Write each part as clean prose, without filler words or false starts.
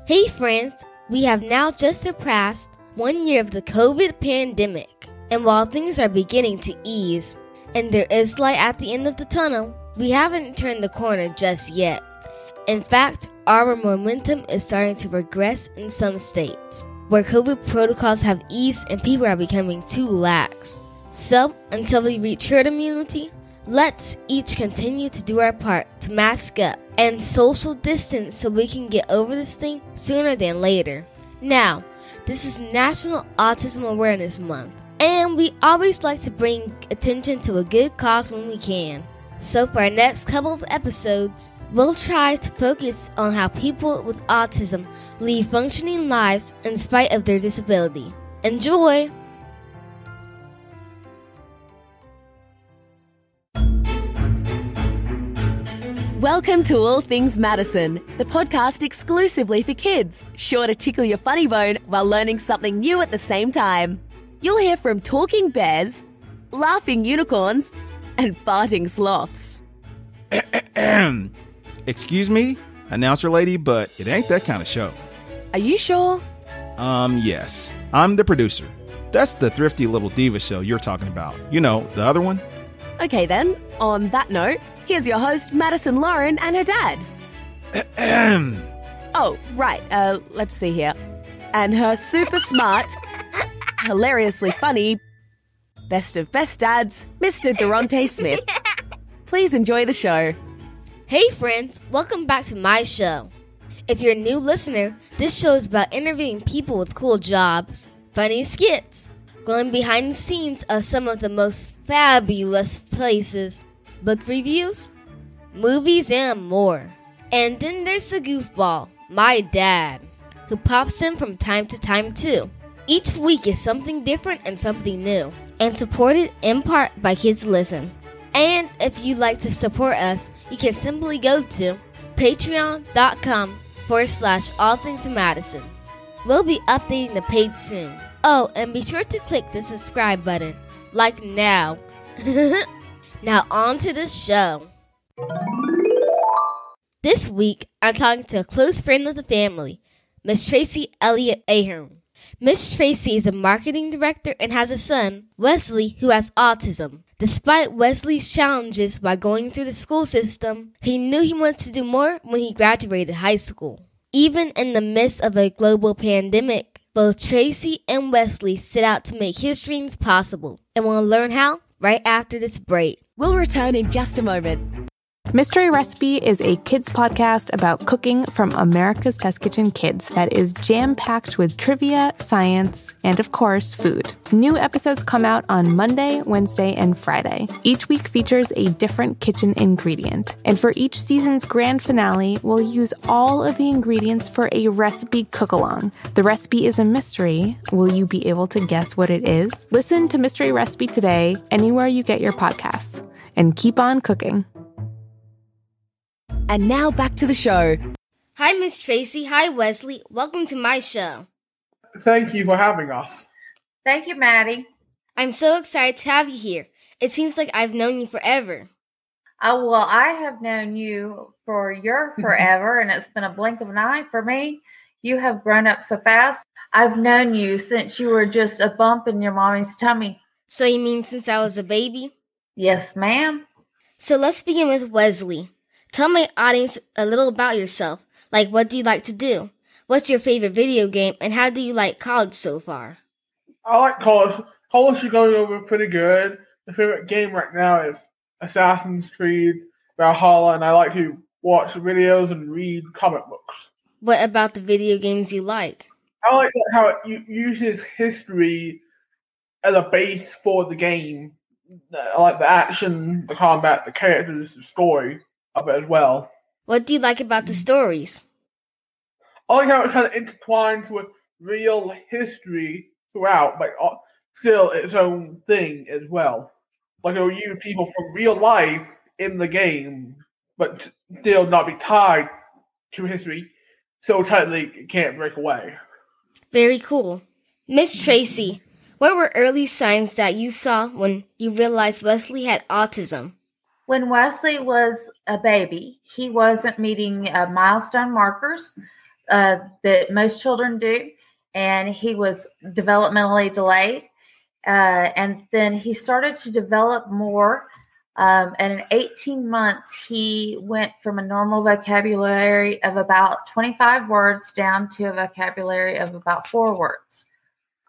Hey friends, we have now just surpassed 1 year of the COVID pandemic. And while things are beginning to ease, and there is light at the end of the tunnel, we haven't turned the corner just yet. In fact, our momentum is starting to regress in some states, where COVID protocols have eased and people are becoming too lax. So, until we reach herd immunity, let's each continue to do our part to mask up and social distance so we can get over this thing sooner than later. Now, this is National Autism Awareness Month, and we always like to bring attention to a good cause when we can. So for our next couple of episodes, we'll try to focus on how people with autism lead functioning lives in spite of their disability. Enjoy! Welcome to All Things Madison, the podcast exclusively for kids, sure to tickle your funny bone while learning something new at the same time. You'll hear from talking bears, laughing unicorns, and farting sloths. Excuse me, announcer lady, but it ain't that kind of show. Are you sure? Yes. I'm the producer. That's the thrifty little diva show you're talking about. You know, the other one. Okay then, on that note, here's your host, Madison Lauren, and her dad. Oh, right, let's see here. And her super smart, hilariously funny, best of best dads, Mr. Durante Smith. Please enjoy the show. Hey friends, welcome back to my show. If you're a new listener, this show is about interviewing people with cool jobs, funny skits, going behind the scenes of some of the most fabulous places, book reviews, movies, and more. And then there's the goofball, my dad, who pops in from time to time too. Each week is something different and something new, and supported in part by Kids Listen. And if you'd like to support us, you can simply go to patreon.com/allthingsmadison. We'll be updating the page soon. Oh, and be sure to click the subscribe button, like now. Now on to the show. This week, I'm talking to a close friend of the family, Miss Tracy Elliott Ahearn. Miss Tracy is a marketing director and has a son, Wesley, who has autism. Despite Wesley's challenges by going through the school system, he knew he wanted to do more when he graduated high school. Even in the midst of a global pandemic, both Tracy and Wesley set out to make his dreams possible. And we'll learn how right after this break. We'll return in just a moment. Mystery Recipe is a kids podcast about cooking from America's Test Kitchen Kids that is jam-packed with trivia, science, and of course, food. New episodes come out on Monday, Wednesday, and Friday. Each week features a different kitchen ingredient. And for each season's grand finale, we'll use all of the ingredients for a recipe cook-along. The recipe is a mystery. Will you be able to guess what it is? Listen to Mystery Recipe today, anywhere you get your podcasts. And keep on cooking. And now back to the show. Hi, Miss Tracy. Hi, Wesley. Welcome to my show. Thank you for having us. Thank you, Maddie. I'm so excited to have you here. It seems like I've known you forever. Oh, well, I have known you for your forever, and it's been a blink of an eye for me. You have grown up so fast. I've known you since you were just a bump in your mommy's tummy. So you mean since I was a baby? Yes, ma'am. So let's begin with Wesley. Tell my audience a little about yourself. Like, what do you like to do? What's your favorite video game? And how do you like college so far? I like college. College is going over pretty good. My favorite game right now is Assassin's Creed Valhalla, and I like to watch videos and read comic books. What about the video games you like? I like how it uses history as a base for the game. I like the action, the combat, the characters, the story of it as well. What do you like about the stories? I like how it kind of intertwines with real history throughout, but still its own thing as well. Like it'll use people from real life in the game, but still not be tied to history so tightly it can't break away. Very cool. Miss Tracy, what were early signs that you saw when you realized Wesley had autism? When Wesley was a baby, he wasn't meeting milestone markers. that most children do, and he was developmentally delayed. And then he started to develop more. And in 18 months, he went from a normal vocabulary of about 25 words down to a vocabulary of about 4 words,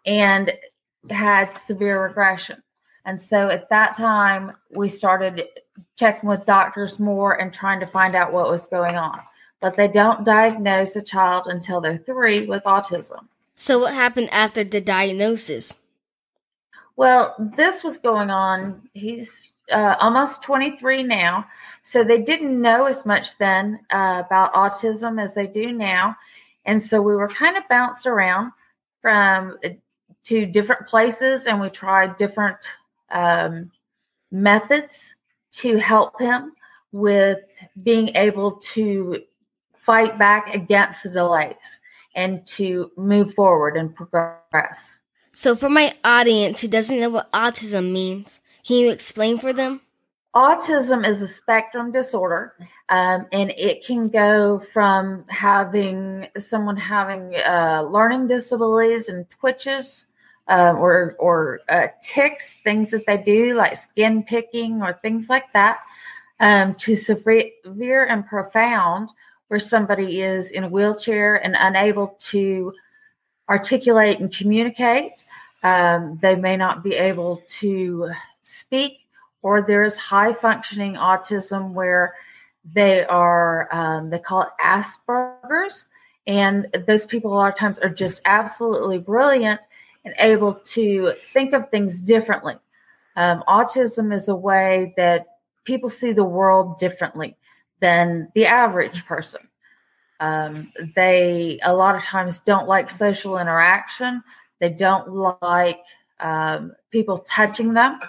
and had severe regression. And so at that time, we started checking with doctors more and trying to find out what was going on. But they don't diagnose a child until they're 3 with autism. So what happened after the diagnosis? Well, this was going on. He's almost 23 now. So they didn't know as much then about autism as they do now. And so we were kind of bounced around to different places, and we tried different methods to help him with being able to fight back against the delays and to move forward and progress. So for my audience who doesn't know what autism means, can you explain for them? Autism is a spectrum disorder, and it can go from someone having learning disabilities and twitches, or tics, things that they do like skin picking or things like that, to severe and profound, where somebody is in a wheelchair and unable to articulate and communicate. They may not be able to speak, or there's high functioning autism where they call it Asperger's. And those people a lot of times are just absolutely brilliant and able to think of things differently. Autism is a way that people see the world differently than the average person. They a lot of times don't like social interaction. They don't like people touching them.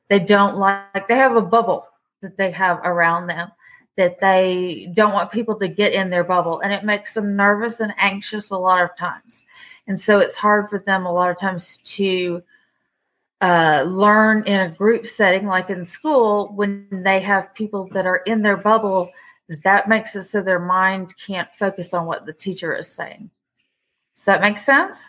They have a bubble that they have around them that they don't want people to get in their bubble. And it makes them nervous and anxious a lot of times. And so it's hard for them a lot of times to learn in a group setting, like in school, when they have people that are in their bubble. That makes it so their mind can't focus on what the teacher is saying. Does that make sense?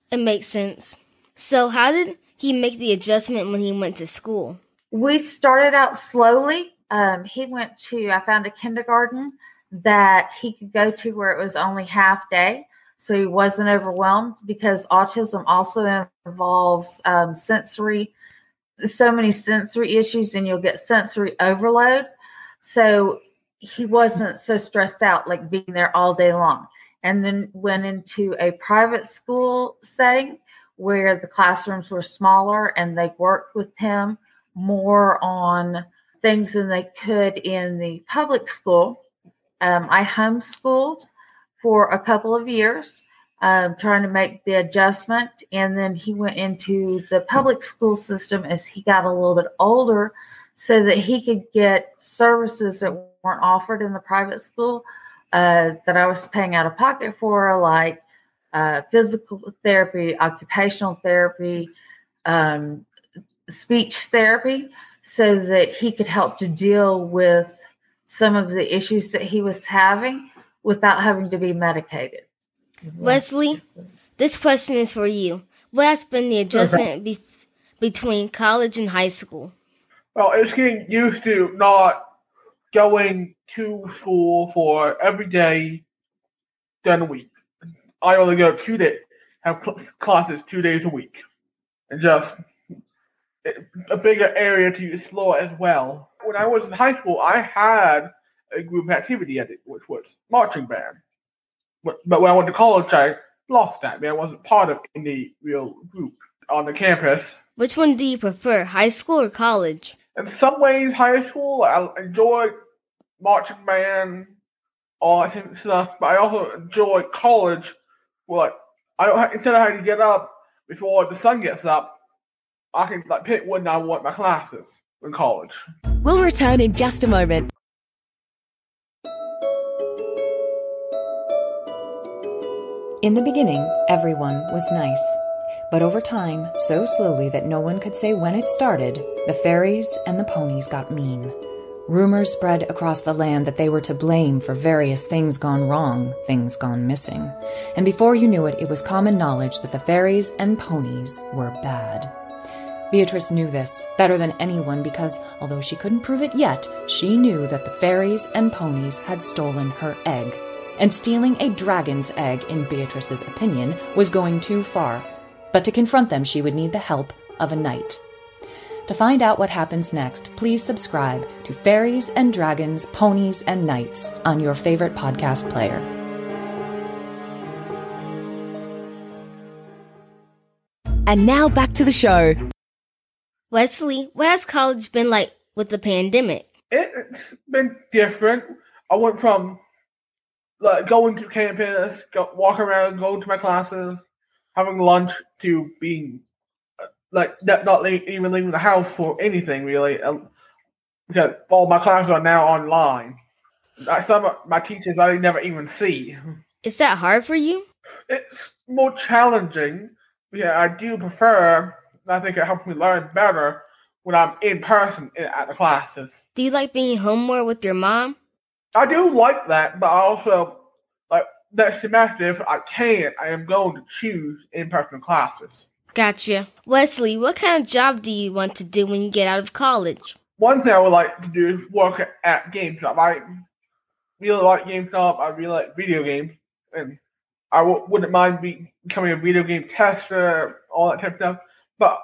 It makes sense. So how did he make the adjustment when he went to school? We started out slowly. I found a kindergarten that he could go to where it was only half day, so he wasn't overwhelmed, because autism also involves so many sensory issues, and you'll get sensory overload. So he wasn't so stressed out, like being there all day long. And then went into a private school setting where the classrooms were smaller, and they worked with him more on things than they could in the public school. I homeschooled for a couple of years, trying to make the adjustment. And then he went into the public school system as he got a little bit older, so that he could get services that weren't offered in the private school that I was paying out of pocket for, like physical therapy, occupational therapy, speech therapy, so that he could help to deal with some of the issues that he was having without having to be medicated. Wesley, this question is for you. What has been the adjustment between college and high school? Well, it's getting used to not going to school for every day during the week. I only go 2 days, have classes 2 days a week, and just a bigger area to explore as well. When I was in high school, I had a group activity at it, which was marching band. But when I went to college, I lost that. I wasn't part of any real group on the campus. Which one do you prefer, high school or college? In some ways, high school, I enjoyed marching band, all that kind of stuff, but I also enjoyed college. Instead of having to get up before the sun gets up, I can pick when I want my classes in college. We'll return in just a moment. In the beginning, everyone was nice. But over time, so slowly that no one could say when it started, the fairies and the ponies got mean. Rumors spread across the land that they were to blame for various things gone wrong, things gone missing. And before you knew it, it was common knowledge that the fairies and ponies were bad. Beatrice knew this better than anyone because, although she couldn't prove it yet, she knew that the fairies and ponies had stolen her egg. And stealing a dragon's egg, in Beatrice's opinion, was going too far. But to confront them, she would need the help of a knight. To find out what happens next, please subscribe to Fairies and Dragons, Ponies and Knights on your favorite podcast player. And now back to the show. Wesley, what has college been like with the pandemic? It's been different. I went from going to campus, walking around, going to my classes, having lunch, to being not even leaving the house for anything really, because all my classes are now online. Some of my teachers I never even see. Is that hard for you? It's more challenging. Yeah, I do prefer. I think it helps me learn better when I'm in person at the classes. Do you like being home more with your mom? I do like that, but I also that semester, if I can, I am going to choose in-person classes. Gotcha. Wesley, what kind of job do you want to do when you get out of college? One thing I would like to do is work at GameStop. I really like GameStop. I really like video games. And I wouldn't mind becoming a video game tester, all that type of stuff. But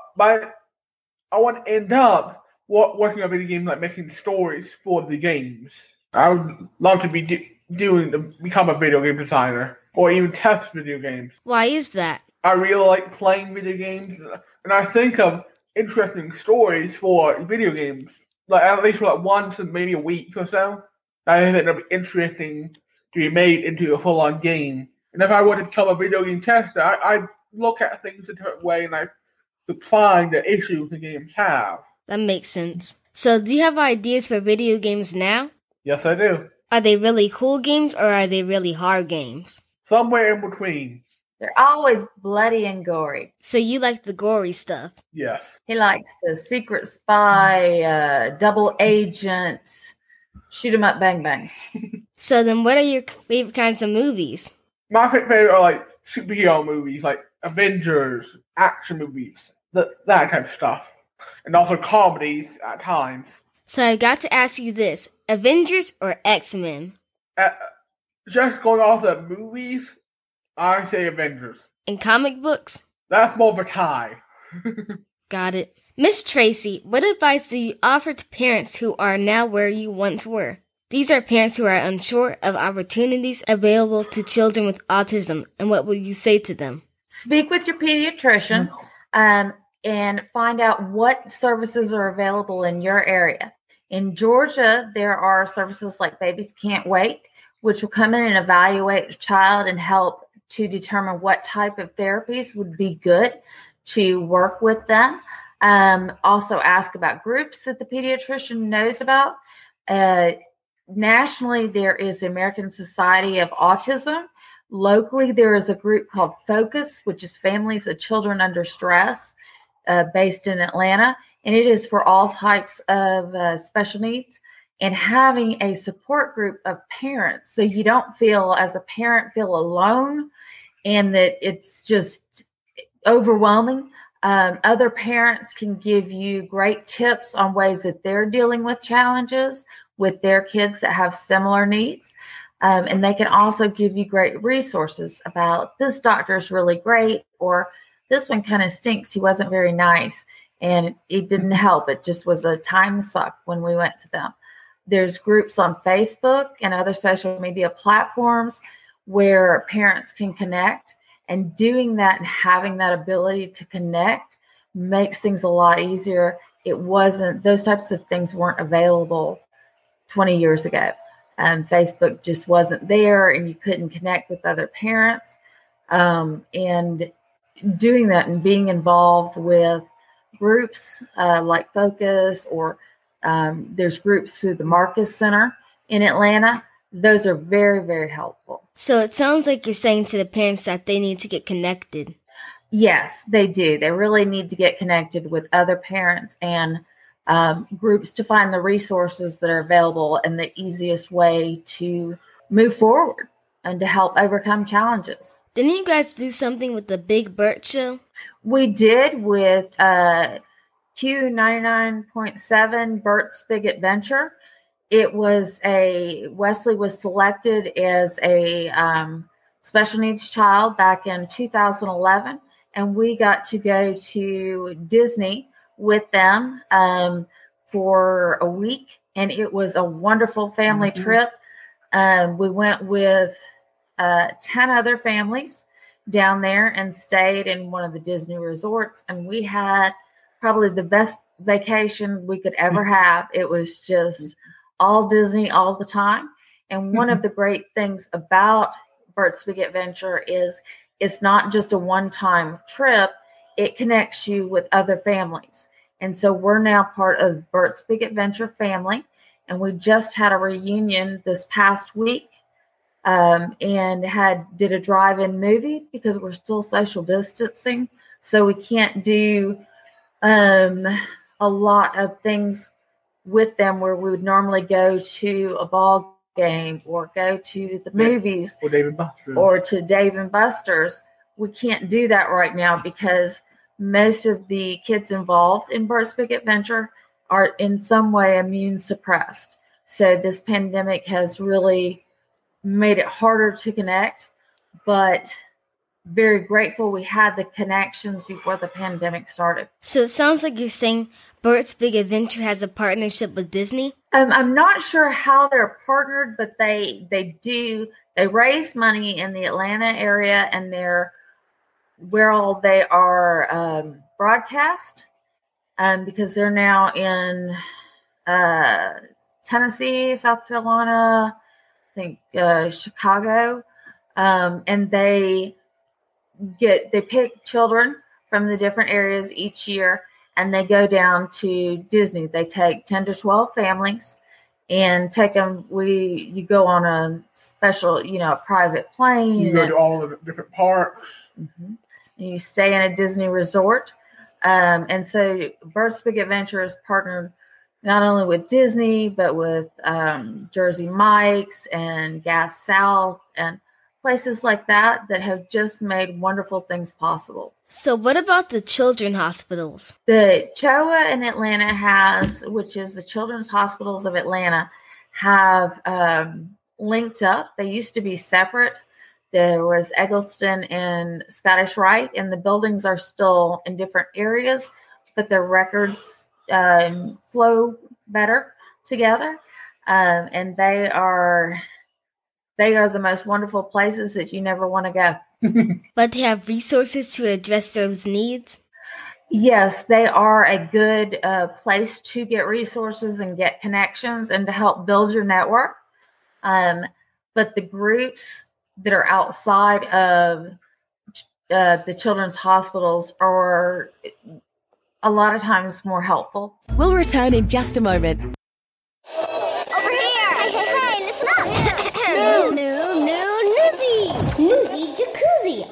I want to end up working on video games, making stories for the games. I would love to become a video game designer or even test video games. Why is that? I really like playing video games, and I think of interesting stories for video games, at least once in maybe a week or so. I think it'll be interesting to be made into a full-on game. And if I were to become a video game tester, I'd look at things a different way, and I could find the issues the games have. That makes sense. So do you have ideas for video games now? Yes, I do. Are they really cool games, or are they really hard games? Somewhere in between. They're always bloody and gory. So you like the gory stuff? Yes. He likes the secret spy, double agents, shoot 'em up, bang bangs. So then what are your favorite kinds of movies? My favorite are superhero movies, like Avengers, action movies, that type of stuff. And also comedies at times. So I got to ask you this, Avengers or X-Men? Just going off the movies, I say Avengers. And comic books? That's more of a tie. Got it. Miss Tracy, what advice do you offer to parents who are now where you once were? These are parents who are unsure of opportunities available to children with autism, and what will you say to them? Speak with your pediatrician and find out what services are available in your area. In Georgia, there are services like Babies Can't Wait, which will come in and evaluate a child and help to determine what type of therapies would be good to work with them. Also ask about groups that the pediatrician knows about. Nationally, there is the American Society of Autism. Locally, there is a group called Focus, which is Families of Children Under Stress, based in Atlanta. And it is for all types of special needs. And having a support group of parents, so you don't feel, as a parent, feel alone and that it's just overwhelming. Other parents can give you great tips on ways that they're dealing with challenges with their kids that have similar needs. And they can also give you great resources about this doctor's really great, or this one kind of stinks. He wasn't very nice and it didn't help. It just was a time suck when we went to them. There's groups on Facebook and other social media platforms where parents can connect, and doing that and having that ability to connect makes things a lot easier. Those types of things weren't available 20 years ago. Facebook just wasn't there and you couldn't connect with other parents. And doing that and being involved with groups like Focus, or there's groups through the Marcus Center in Atlanta. Those are very, very helpful. So it sounds like you're saying to the parents that they need to get connected. Yes, they do. They really need to get connected with other parents and groups to find the resources that are available and the easiest way to move forward and to help overcome challenges. Didn't you guys do something with the Big Bird Show? We did with Q99.7 Bert's Big Adventure. It was Wesley was selected as a special needs child back in 2011, and we got to go to Disney with them for a week, and it was a wonderful family trip. We went with 10 other families down there and stayed in one of the Disney resorts, and we had probably the best vacation we could ever have. It was just all Disney all the time. And one of the great things about Bert's Big Adventure is it's not just a one-time trip. It connects you with other families. And so we're now part of Bert's Big Adventure family. And we just had a reunion this past week and did a drive-in movie because we're still social distancing. So we can't do a lot of things with them where we would normally go to a ball game or go to the movies or to Dave & Buster's. We can't do that right now because most of the kids involved in Bert's Big Adventure are in some way immune suppressed. So this pandemic has really made it harder to connect, but very grateful we had the connections before the pandemic started. So it sounds like you're saying Bert's Big Adventure has a partnership with Disney? I'm not sure how they're partnered, but they do. They raise money in the Atlanta area, and they're where all they are broadcast because they're now in Tennessee, South Carolina, I think Chicago, and they pick children from the different areas each year, and they go down to Disney. They take 10 to 12 families and take them. You go on a special, a private plane. You go to all of the different parks. Mm-hmm. And you stay in a Disney resort. And so Bert's Big Adventure is partnered not only with Disney, but with Jersey Mike's and Gas South and places like that have just made wonderful things possible. So what about the children's hospitals? The CHOA in Atlanta which is the Children's Hospitals of Atlanta, have linked up. They used to be separate. There was Eggleston and Scottish Rite, and the buildings are still in different areas, but their records flow better together. And they are the most wonderful places that you never want to go. But they have resources to address those needs? Yes, they are a good place to get resources and get connections and to help build your network. But the groups that are outside of the children's hospitals are a lot of times more helpful. We'll return in just a moment. Over here! Hey, listen up! Newsy Jacuzzi!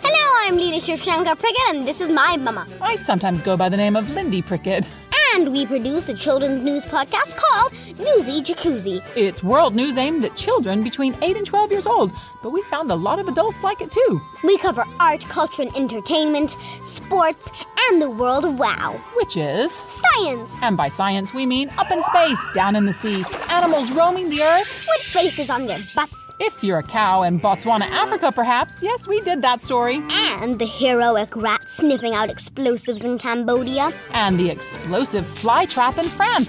Hello, I'm Leadership Shankar Prickett, and this is my mama. I sometimes go by the name of Lindy Prickett. And we produce a children's news podcast called Newsy Jacuzzi. It's world news aimed at children between 8 and 12 years old, but we found a lot of adults like it too. We cover art, culture, and entertainment, sports, and the world of wow. Which is? Science! And by science, we mean up in space, down in the sea, animals roaming the earth. With faces on their butts. If you're a cow in Botswana, Africa, perhaps. Yes, we did that story. And the heroic rat sniffing out explosives in Cambodia. And the explosive fly trap in France.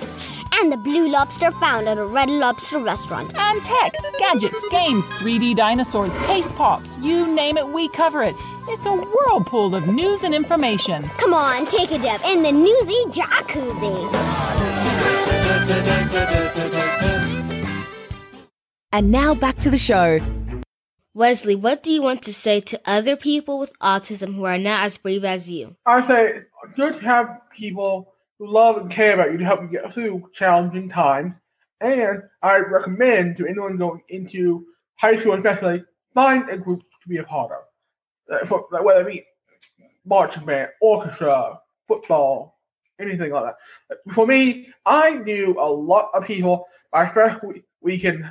And the blue lobster found at a Red Lobster restaurant. And tech, gadgets, games, 3D dinosaurs, taste pops. You name it, we cover it. It's a whirlpool of news and information. Come on, take a dip in the Newsy Jacuzzi. And now back to the show. Wesley, what do you want to say to other people with autism who are not as brave as you? I say it's good to have people who love and care about you to help you get through challenging times. And I recommend to anyone going into high school especially, find a group to be a part of. Whether it be marching band, orchestra, football, anything like that. For me, I knew a lot of people my first weekend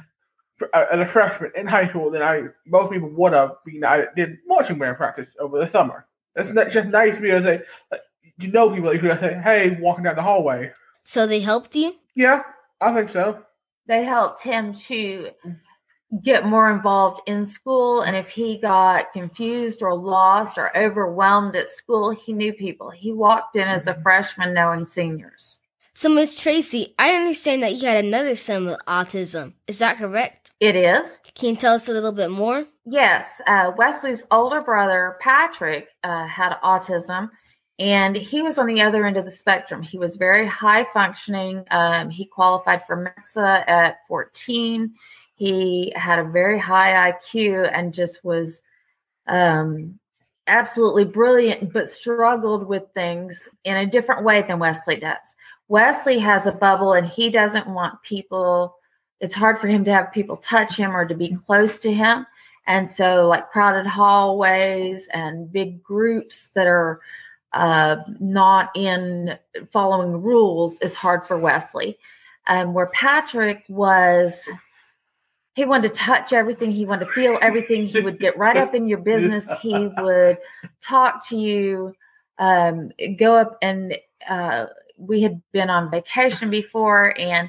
as a freshman in high school than most people would have been. I did marching band practice over the summer. It's just nice to be able to say, you know, people that you can say, hey, walking down the hallway. So they helped you? Yeah, I think so. They helped him to get more involved in school, and if he got confused or lost or overwhelmed at school, he knew people. He walked in as a freshman knowing seniors. So, Miss Tracy, I understand that you had another son with autism. Is that correct? It is. Can you tell us a little bit more? Yes. Wesley's older brother, Patrick, had autism, and he was on the other end of the spectrum. He was very high functioning. He qualified for Mensa at 14. He had a very high IQ and just was absolutely brilliant, but struggled with things in a different way than Wesley does. Wesley has a bubble and he doesn't want people, it's hard for him to have people touch him or to be close to him. And so like crowded hallways and big groups that are not in following rules is hard for Wesley. Where Patrick was, he wanted to touch everything. He wanted to feel everything. He would get right up in your business. He would talk to you, go up and we had been on vacation before and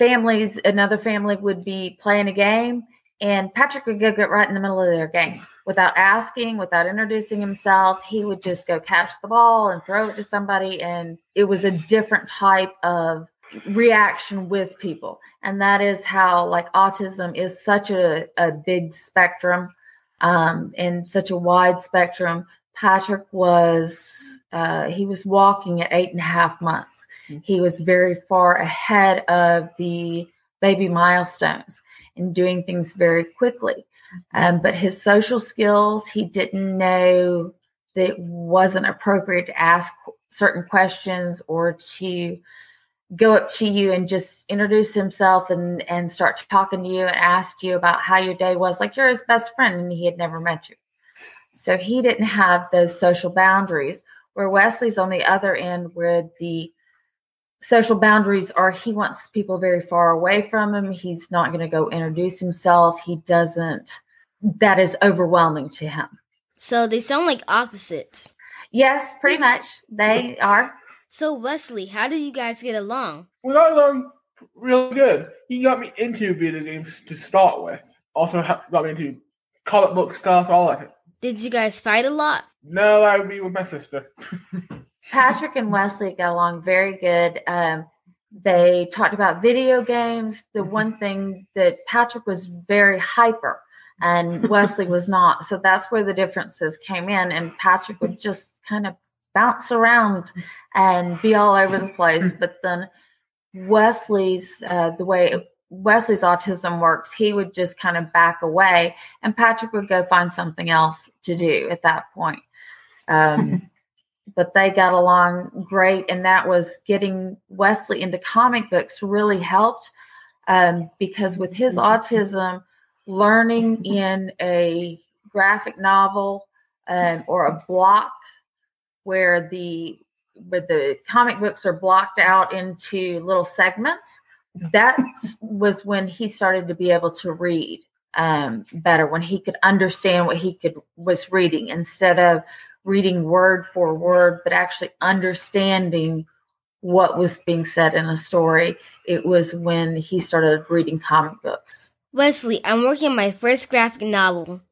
another family would be playing a game and Patrick would go get right in the middle of their game without asking, without introducing himself. He would just go catch the ball and throw it to somebody. And it was a different type of reaction with people. And that is how like autism is such a big spectrum and such a wide spectrum. Patrick was, he was walking at 8.5 months. He was very far ahead of the baby milestones and doing things very quickly. But his social skills, he didn't know that it wasn't appropriate to ask certain questions or to go up to you and just introduce himself and start talking to you and ask you about how your day was, like you're his best friend and he had never met you. So he didn't have those social boundaries, where Wesley's on the other end, where the social boundaries are he wants people very far away from him. He's not going to go introduce himself. He doesn't. That is overwhelming to him. So they sound like opposites. Yes, pretty much. They are. So Wesley, how did you guys get along? We got along real good. He got me into video games to start with. Also got me into comic book stuff, all that. Did you guys fight a lot? No, I would be with my sister. Patrick and Wesley got along very good. They talked about video games. The one thing that Patrick was very hyper and Wesley was not. So that's where the differences came in. And Patrick would just kind of bounce around and be all over the place. But then Wesley's, the way Wesley's autism works, he would just kind of back away and Patrick would go find something else to do at that point. But they got along great. And that was getting Wesley into comic books really helped because with his autism, learning in a graphic novel or a block where the comic books are blocked out into little segments, that was when he started to be able to read better, when he could understand what he was reading instead of reading word for word, but actually understanding what was being said in a story. It was when he started reading comic books. Wesley, I'm working on my first graphic novel.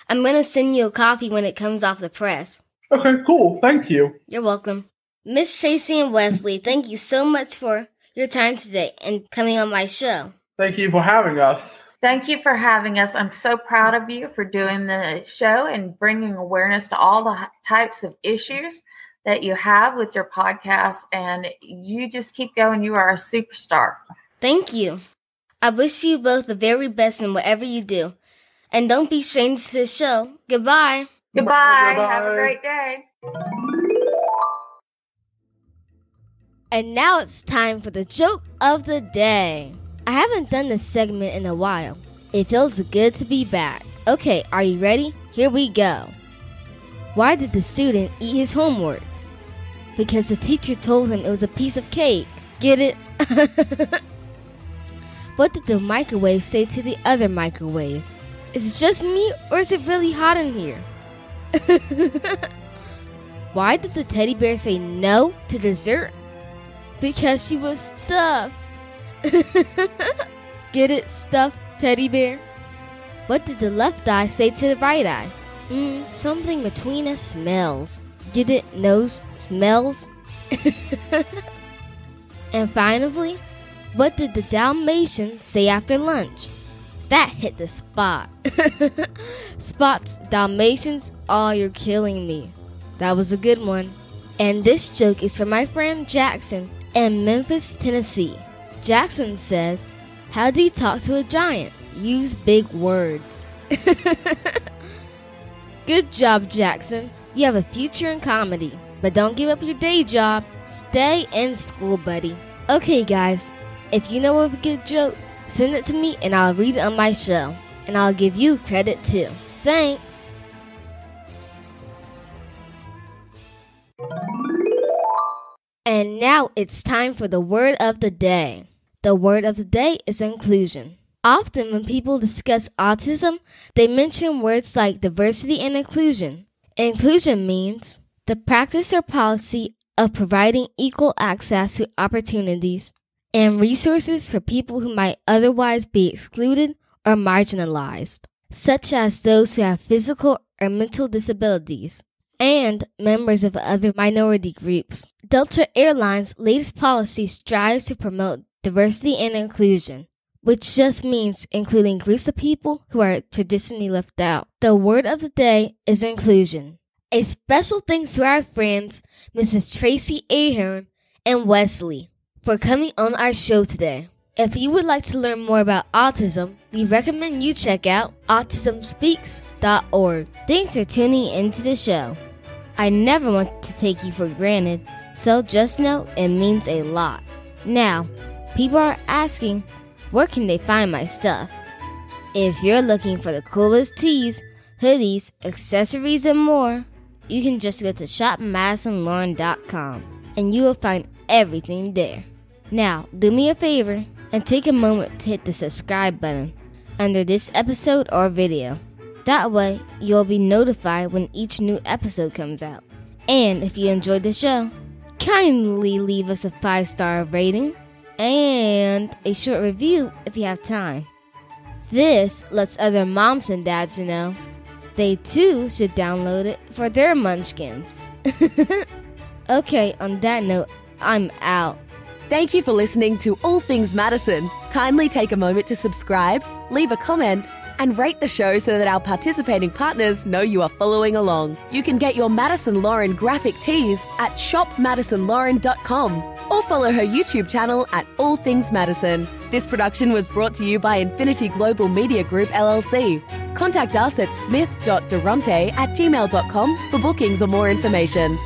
I'm going to send you a copy when it comes off the press. Okay, cool. Thank you. You're welcome. Miss Tracy and Wesley, thank you so much for your time today and coming on my show. Thank you for having us. Thank you for having us. I'm so proud of you for doing the show and bringing awareness to all the types of issues that you have with your podcast. And you just keep going. You are a superstar. Thank you. I wish you both the very best in whatever you do. And don't be strangers to the show. Goodbye. Goodbye. Have a great day. And now it's time for the joke of the day. I haven't done this segment in a while. It feels good to be back. Okay, are you ready? Here we go. Why did the student eat his homework? because the teacher told him it was a piece of cake. Get it? What did the microwave say to the other microwave? Is it just me, or is it really hot in here? Why did the teddy bear say no to dessert? Because she was stuffed. Get it, stuffed teddy bear? What did the left eye say to the right eye? Something between us smells. Get it, nose, smells? And finally, what did the Dalmatian say after lunch? That hit the spot. Spots, Dalmatians, oh, you're killing me. That was a good one. And this joke is from my friend Jackson in Memphis, Tennessee. Jackson says, how do you talk to a giant? Use big words. Good job, Jackson. You have a future in comedy. But don't give up your day job. Stay in school, buddy. Okay, guys. If you know of a good joke, send it to me and I'll read it on my show. And I'll give you credit too. Thanks. And now it's time for the word of the day. The word of the day is inclusion. Often when people discuss autism, they mention words like diversity and inclusion. Inclusion means the practice or policy of providing equal access to opportunities and resources for people who might otherwise be excluded or marginalized, such as those who have physical or mental disabilities, and members of other minority groups. Delta Airlines' latest policy strives to promote diversity and inclusion, which just means including groups of people who are traditionally left out. The word of the day is inclusion. A special thanks to our friends, Mrs. Tracy Ahearn and Wesley, for coming on our show today. If you would like to learn more about autism, we recommend you check out autismspeaks.org. Thanks for tuning into the show. I never want to take you for granted, so just know it means a lot. Now, people are asking, where can they find my stuff? If you're looking for the coolest tees, hoodies, accessories, and more, you can just go to shopmadisonlauren.com and you will find everything there. Now, do me a favor and take a moment to hit the subscribe button under this episode or video. That way, you'll be notified when each new episode comes out. And if you enjoyed the show, kindly leave us a 5-star rating and a short review if you have time. This lets other moms and dads know they too should download it for their munchkins. Okay, on that note, I'm out. Thank you for listening to All Things Madison. Kindly take a moment to subscribe, leave a comment, and rate the show so that our participating partners know you are following along. You can get your Madison Lauren graphic tees at shopmadisonlauren.com or follow her YouTube channel at All Things Madison. This production was brought to you by Infinity Global Media Group LLC. Contact us at smith.durante@gmail.com for bookings or more information.